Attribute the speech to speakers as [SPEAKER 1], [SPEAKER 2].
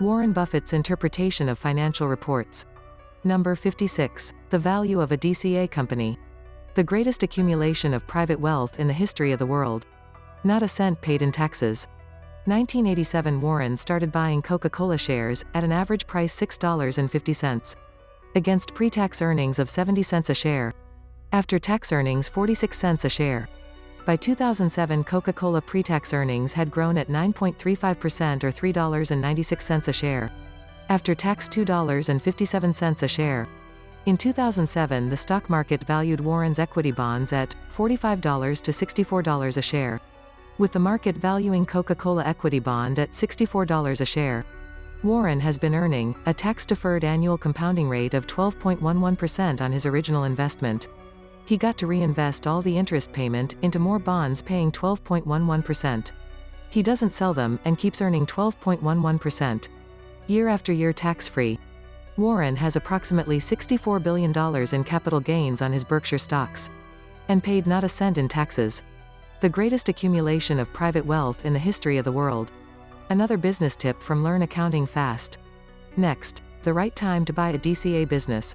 [SPEAKER 1] Warren Buffett's interpretation of financial reports. Number 56. The value of a DCA company. The greatest accumulation of private wealth in the history of the world. Not a cent paid in taxes. 1987 Warren started buying Coca-Cola shares, at an average price $6.50. Against pre-tax earnings of 70 cents a share. After tax earnings 46 cents a share. By 2007 Coca-Cola pre-tax earnings had grown at 9.35% or $3.96 a share. After tax $2.57 a share. In 2007 the stock market valued Warren's equity bonds at $45 to $64 a share. With the market valuing Coca-Cola equity bond at $64 a share. Warren has been earning a tax-deferred annual compounding rate of 12.11% on his original investment. He got to reinvest all the interest payment into more bonds paying 12.11%. He doesn't sell them, and keeps earning 12.11%. Year after year tax-free. Warren has approximately $64 billion in capital gains on his Berkshire stocks. And paid not a cent in taxes. The greatest accumulation of private wealth in the history of the world. Another business tip from Learn Accounting Fast. Next, the right time to buy a DCA business.